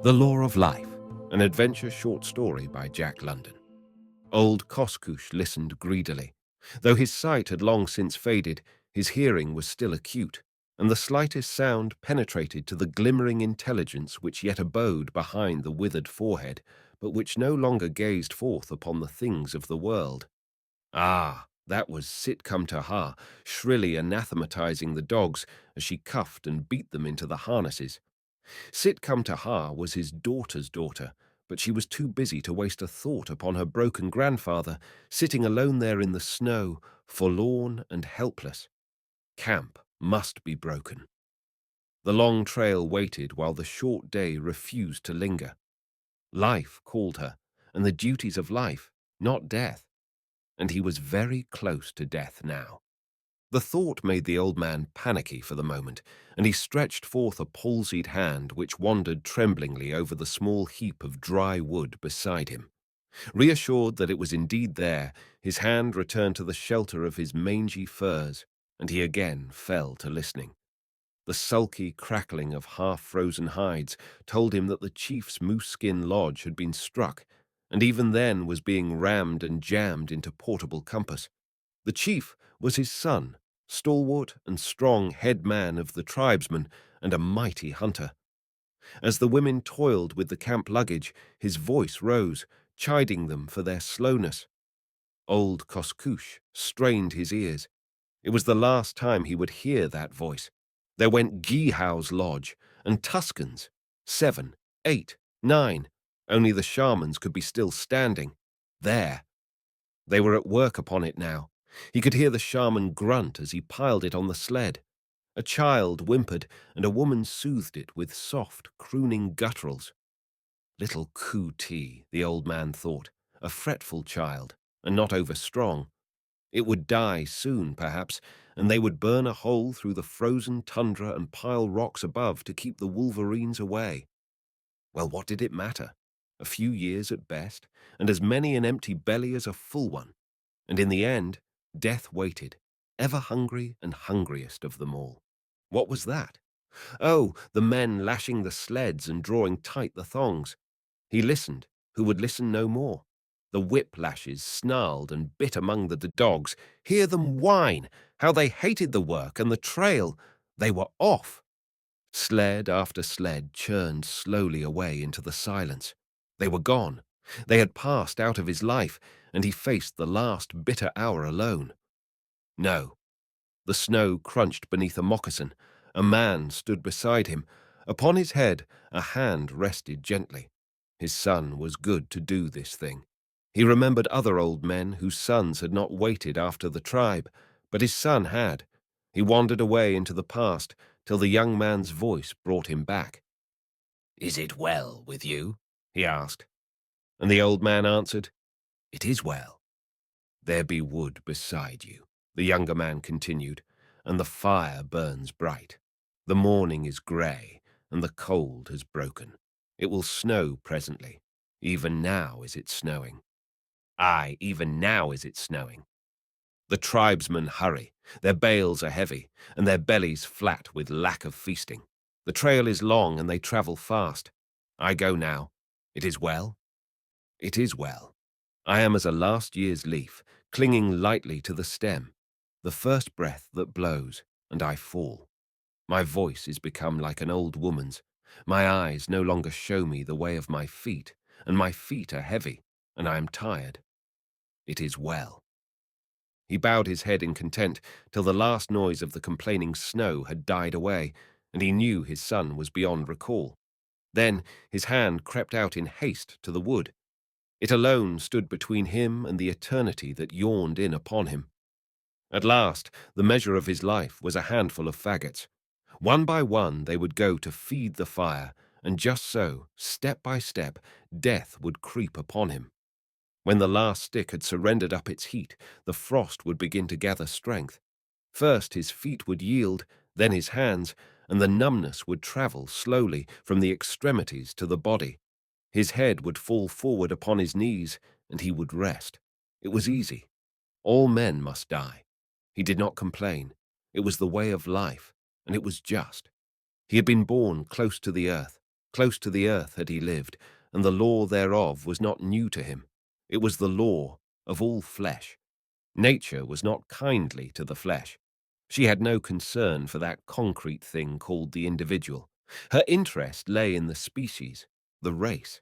The Law of Life, an adventure short story by Jack London. Old Koskoosh listened greedily. Though his sight had long since faded, his hearing was still acute, and the slightest sound penetrated to the glimmering intelligence which yet abode behind the withered forehead, but which no longer gazed forth upon the things of the world. Ah, that was Sit-cum-to-ha, shrilly anathematizing the dogs as she cuffed and beat them into the harnesses. Sit-cum-to-ha was his daughter's daughter, but she was too busy to waste a thought upon her broken grandfather, sitting alone there in the snow, forlorn and helpless. Camp must be broken. The long trail waited while the short day refused to linger. Life called her, and the duties of life, not death. And he was very close to death now. The thought made the old man panicky for the moment, and he stretched forth a palsied hand which wandered tremblingly over the small heap of dry wood beside him. Reassured that it was indeed there, his hand returned to the shelter of his mangy furs, and he again fell to listening. The sulky crackling of half-frozen hides told him that the chief's moose-skin lodge had been struck, and even then was being rammed and jammed into portable compass. The chief was his son, stalwart and strong head man of the tribesmen and a mighty hunter. As the women toiled with the camp luggage, his voice rose, chiding them for their slowness. Old Koskoosh strained his ears. It was the last time he would hear that voice. There went Geehow's lodge, and Tuscan's, 7, 8, 9. Only the shamans could be still standing. There. They were at work upon it now. He could hear the shaman grunt as he piled it on the sled. A child whimpered, and a woman soothed it with soft, crooning gutturals. Little Coo-tee, the old man thought, a fretful child, and not over-strong. It would die soon, perhaps, and they would burn a hole through the frozen tundra and pile rocks above to keep the wolverines away. Well, what did it matter? A few years at best, and as many an empty belly as a full one. And in the end, death waited, ever hungry and hungriest of them all. What was that? Oh, the men lashing the sleds and drawing tight the thongs. He listened, who would listen no more. The whip-lashes snarled and bit among the dogs. Hear them whine, how they hated the work and the trail. They were off. Sled after sled churned slowly away into the silence. They were gone. They had passed out of his life, and he faced the last bitter hour alone. No. The snow crunched beneath a moccasin. A man stood beside him. Upon his head a hand rested gently. His son was good to do this thing. He remembered other old men whose sons had not waited after the tribe, but his son had. He wandered away into the past till the young man's voice brought him back. "Is it well with you?" he asked. And the old man answered, "It is well." "There be wood beside you," the younger man continued, "and the fire burns bright. The morning is grey, and the cold has broken. It will snow presently. Even now is it snowing. Aye, even now is it snowing. The tribesmen hurry. Their bales are heavy, and their bellies flat with lack of feasting. The trail is long, and they travel fast. I go now. It is well? It is well. I am as a last year's leaf, clinging lightly to the stem. The first breath that blows, and I fall. My voice is become like an old woman's. My eyes no longer show me the way of my feet, and my feet are heavy, and I am tired. It is well." He bowed his head in content till the last noise of the complaining snow had died away, and he knew his son was beyond recall. Then his hand crept out in haste to the wood. It alone stood between him and the eternity that yawned in upon him. At last, the measure of his life was a handful of faggots. One by one they would go to feed the fire, and just so, step by step, death would creep upon him. When the last stick had surrendered up its heat, the frost would begin to gather strength. First his feet would yield, then his hands, and the numbness would travel slowly from the extremities to the body. His head would fall forward upon his knees, and he would rest. It was easy. All men must die. He did not complain. It was the way of life, and it was just. He had been born close to the earth, Close to the earth had he lived, and the law thereof was not new to him. It was the law of all flesh. Nature was not kindly to the flesh. She had no concern for that concrete thing called the individual. Her interest lay in the species, the race.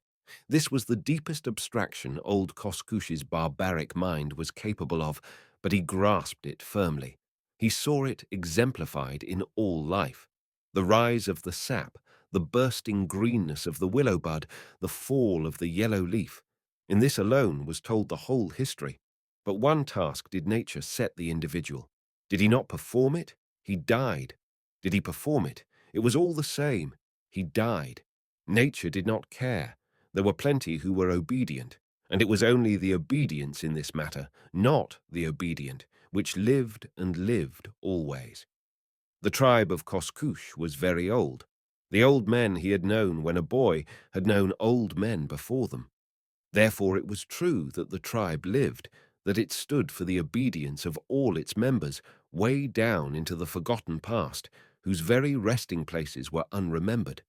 This was the deepest abstraction old Koskoush's barbaric mind was capable of, but he grasped it firmly. He saw it exemplified in all life. The rise of the sap, the bursting greenness of the willow bud, the fall of the yellow leaf. In this alone was told the whole history. But one task did nature set the individual. Did he not perform it? He died. Did he perform it? It was all the same. He died. Nature did not care. There were plenty who were obedient, and it was only the obedience in this matter, not the obedient, which lived and lived always. The tribe of Koskoush was very old. The old men he had known when a boy had known old men before them. Therefore it was true that the tribe lived, that it stood for the obedience of all its members, way down into the forgotten past, whose very resting places were unremembered.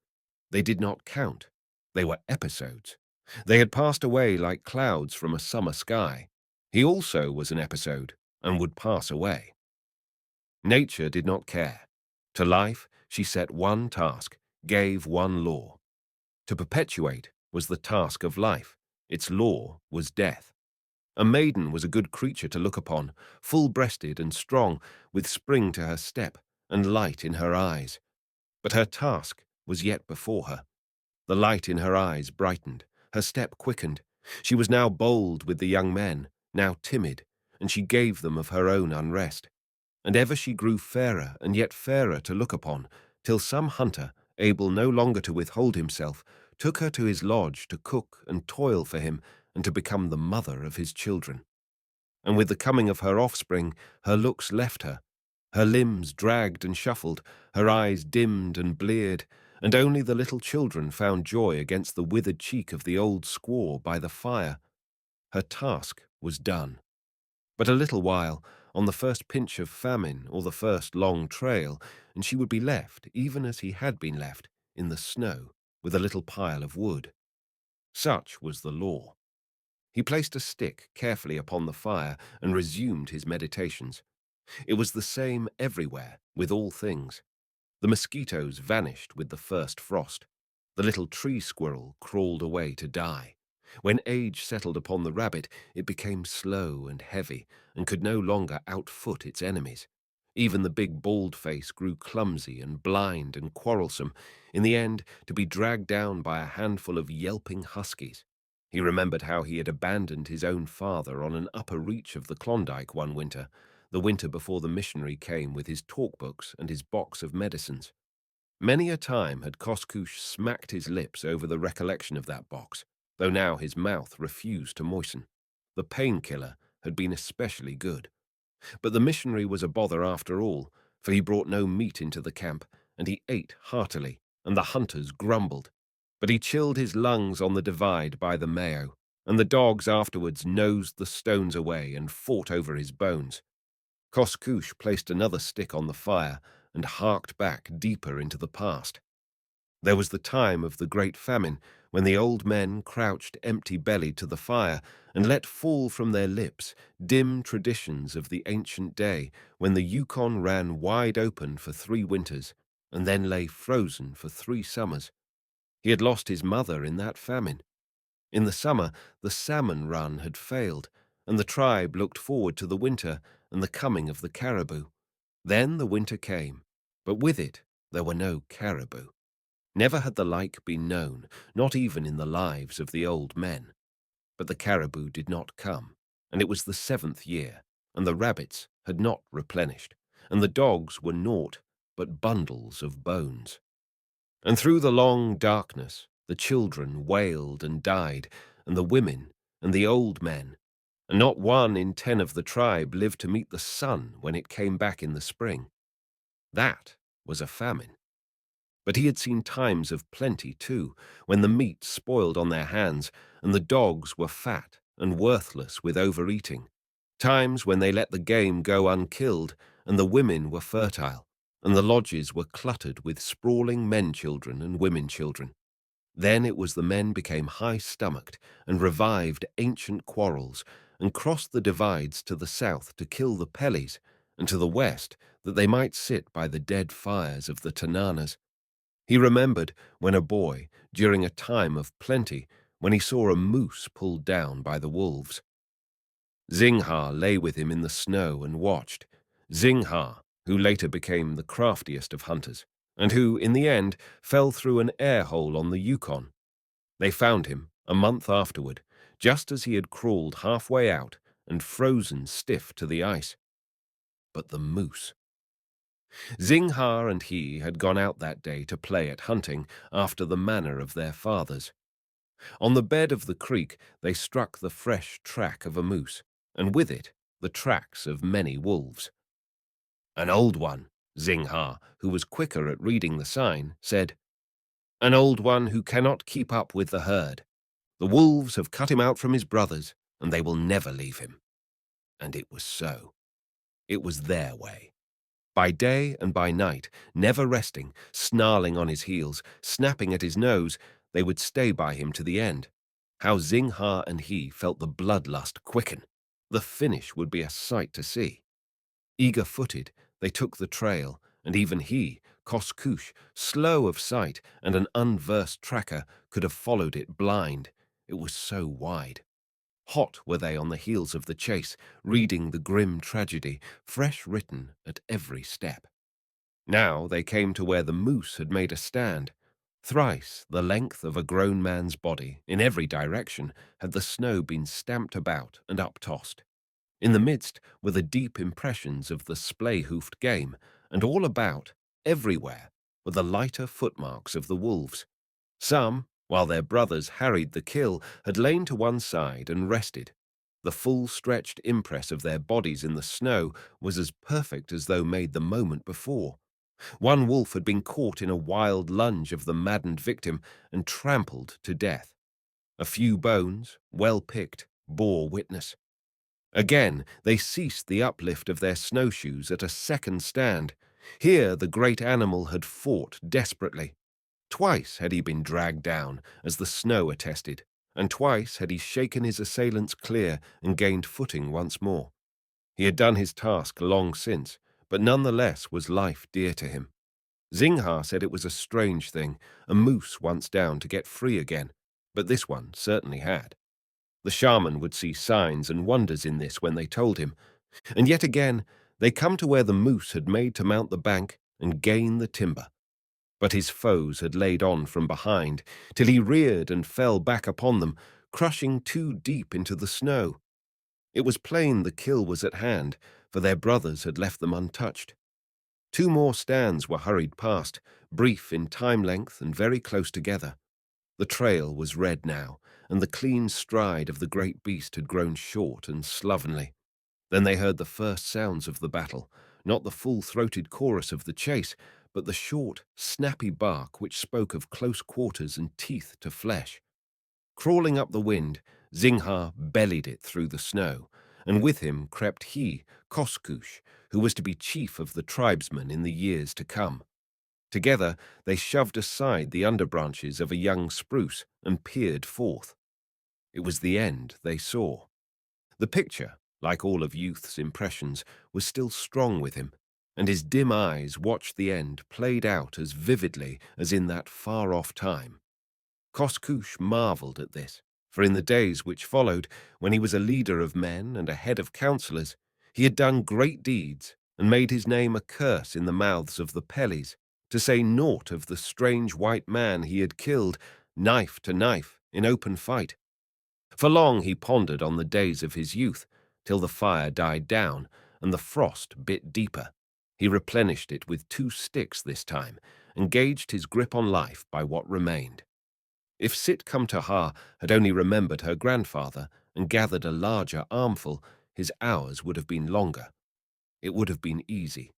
They did not count. They were episodes. They had passed away like clouds from a summer sky. He also was an episode, and would pass away. Nature did not care. To life she set one task, gave one law. To perpetuate was the task of life. Its law was death. A maiden was a good creature to look upon, full-breasted and strong, with spring to her step and light in her eyes. But her task was yet before her. The light in her eyes brightened, her step quickened. She was now bold with the young men, now timid, and she gave them of her own unrest. And ever she grew fairer and yet fairer to look upon, till some hunter, able no longer to withhold himself, took her to his lodge to cook and toil for him and to become the mother of his children. And with the coming of her offspring, her looks left her. Her limbs dragged and shuffled, her eyes dimmed and bleared, and only the little children found joy against the withered cheek of the old squaw by the fire. Her task was done. But a little while, on the first pinch of famine or the first long trail, and she would be left, even as he had been left, in the snow, with a little pile of wood. Such was the law. He placed a stick carefully upon the fire and resumed his meditations. It was the same everywhere, with all things. The mosquitoes vanished with the first frost. The little tree squirrel crawled away to die. When age settled upon the rabbit, it became slow and heavy and could no longer outfoot its enemies. Even the big bald face grew clumsy and blind and quarrelsome, in the end to be dragged down by a handful of yelping huskies. He remembered how he had abandoned his own father on an upper reach of the Klondike one winter, the winter before the missionary came with his talk books and his box of medicines. Many a time had Koskoush smacked his lips over the recollection of that box, though now his mouth refused to moisten. The painkiller had been especially good. But the missionary was a bother after all, for he brought no meat into the camp, and he ate heartily, and the hunters grumbled. But he chilled his lungs on the divide by the Mayo, and the dogs afterwards nosed the stones away and fought over his bones. Koskoush placed another stick on the fire and harked back deeper into the past. There was the time of the great famine, when the old men crouched empty-bellied to the fire and let fall from their lips dim traditions of the ancient day when the Yukon ran wide open for 3 winters and then lay frozen for 3 summers. He had lost his mother in that famine. In the summer, the salmon run had failed, and the tribe looked forward to the winter and the coming of the caribou. Then the winter came, but with it there were no caribou. Never had the like been known, not even in the lives of the old men. But the caribou did not come, and it was the 7th year, and the rabbits had not replenished, and the dogs were naught but bundles of bones. And through the long darkness the children wailed and died, and the women and the old men, and not 1 in 10 of the tribe lived to meet the sun when it came back in the spring. That was a famine. But he had seen times of plenty, too, when the meat spoiled on their hands, and the dogs were fat and worthless with overeating. Times when they let the game go unkilled, and the women were fertile, and the lodges were cluttered with sprawling men-children and women-children. Then it was the men became high-stomached and revived ancient quarrels and crossed the divides to the south to kill the Pellies, and to the west that they might sit by the dead fires of the Tananas. He remembered when a boy, during a time of plenty, when he saw a moose pulled down by the wolves. Zingha lay with him in the snow and watched. Zingha, who later became the craftiest of hunters, and who, in the end, fell through an air hole on the Yukon. They found him, a month afterward, just as he had crawled halfway out and frozen stiff to the ice. But the moose. Zingha and he had gone out that day to play at hunting after the manner of their fathers. On the bed of the creek they struck the fresh track of a moose, and with it the tracks of many wolves. An old one, Zingha, who was quicker at reading the sign, said, "An old one who cannot keep up with the herd. The wolves have cut him out from his brothers, and they will never leave him." And it was so. It was their way. By day and by night, never resting, snarling on his heels, snapping at his nose, they would stay by him to the end. How Zingha and he felt the bloodlust quicken. The finish would be a sight to see. Eager-footed, they took the trail, and even he, Koskoosh, slow of sight and an unversed tracker, could have followed it blind. It was so wide. Hot were they on the heels of the chase, reading the grim tragedy, fresh written at every step. Now they came to where the moose had made a stand. Thrice the length of a grown man's body, in every direction, had the snow been stamped about and up-tossed. In the midst were the deep impressions of the splay-hoofed game, and all about, everywhere, were the lighter footmarks of the wolves. Some, while their brothers harried the kill, had lain to one side and rested. The full-stretched impress of their bodies in the snow was as perfect as though made the moment before. One wolf had been caught in a wild lunge of the maddened victim and trampled to death. A few bones, well picked, bore witness. Again, they ceased the uplift of their snowshoes at a second stand. Here the great animal had fought desperately. Twice had he been dragged down, as the snow attested, and twice had he shaken his assailants clear and gained footing once more. He had done his task long since, but none the less was life dear to him. Zingha said it was a strange thing, a moose once down to get free again, but this one certainly had. The shaman would see signs and wonders in this when they told him, and yet again they come to where the moose had made to mount the bank and gain the timber. But his foes had laid on from behind, till he reared and fell back upon them, crushing too deep into the snow. It was plain the kill was at hand, for their brothers had left them untouched. Two more stands were hurried past, brief in time length and very close together. The trail was red now, and the clean stride of the great beast had grown short and slovenly. Then they heard the first sounds of the battle, not the full-throated chorus of the chase, but the short, snappy bark which spoke of close quarters and teeth to flesh. Crawling up the wind, Zingha bellied it through the snow, and with him crept he, Koskoosh, who was to be chief of the tribesmen in the years to come. Together they shoved aside the underbranches of a young spruce and peered forth. It was the end they saw. The picture, like all of youth's impressions, was still strong with him, and his dim eyes watched the end played out as vividly as in that far-off time. Koskoosh marvelled at this, for in the days which followed, when he was a leader of men and a head of counsellors, he had done great deeds and made his name a curse in the mouths of the Pellies, to say naught of the strange white man he had killed, knife to knife, in open fight. For long he pondered on the days of his youth, till the fire died down and the frost bit deeper. He replenished it with 2 sticks this time, and gauged his grip on life by what remained. If Sit-cum-to-ha had only remembered her grandfather and gathered a larger armful, his hours would have been longer. It would have been easy.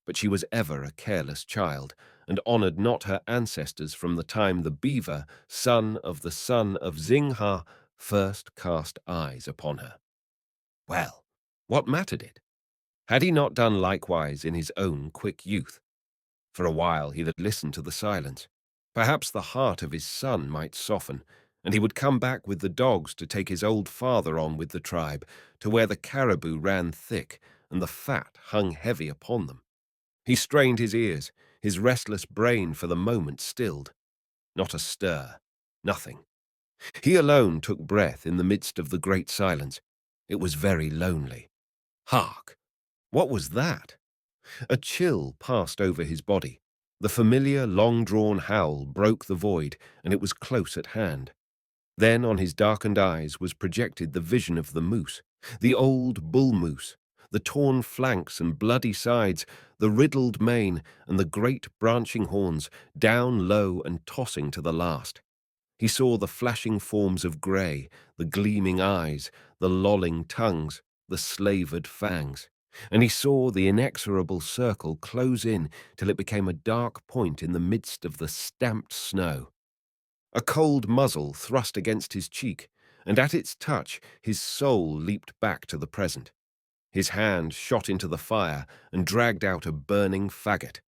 But she was ever a careless child, and honoured not her ancestors from the time the beaver, son of Zingha, first cast eyes upon her. Well, what mattered it? Had he not done likewise in his own quick youth? For a while he had listened to the silence. Perhaps the heart of his son might soften, and he would come back with the dogs to take his old father on with the tribe, to where the caribou ran thick and the fat hung heavy upon them. He strained his ears, his restless brain for the moment stilled. Not a stir, nothing. He alone took breath in the midst of the great silence. It was very lonely. Hark! What was that? A chill passed over his body. The familiar, long-drawn howl broke the void, and it was close at hand. Then on his darkened eyes was projected the vision of the moose, the old bull moose, the torn flanks and bloody sides, the riddled mane, and the great branching horns, down low and tossing to the last. He saw the flashing forms of grey, the gleaming eyes, the lolling tongues, the slavered fangs, and he saw the inexorable circle close in till it became a dark point in the midst of the stamped snow. A cold muzzle thrust against his cheek, and at its touch his soul leaped back to the present. His hand shot into the fire and dragged out a burning faggot.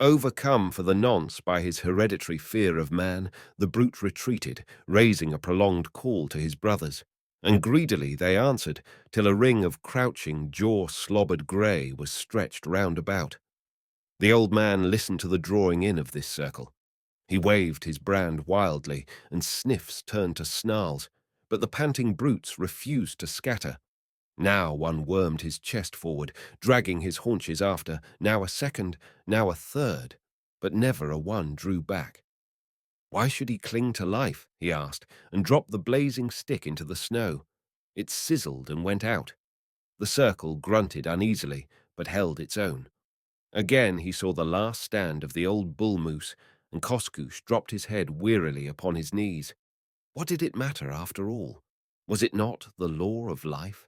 Overcome for the nonce by his hereditary fear of man, the brute retreated, raising a prolonged call to his brothers, and greedily they answered, till a ring of crouching, jaw-slobbered grey was stretched round about. The old man listened to the drawing in of this circle. He waved his brand wildly, and sniffs turned to snarls, but the panting brutes refused to scatter. Now one wormed his chest forward, dragging his haunches after, now a second, now a third, but never a one drew back. Why should he cling to life, he asked, and dropped the blazing stick into the snow. It sizzled and went out. The circle grunted uneasily, but held its own. Again he saw the last stand of the old bull moose, and Koskoosh dropped his head wearily upon his knees. What did it matter after all? Was it not the law of life?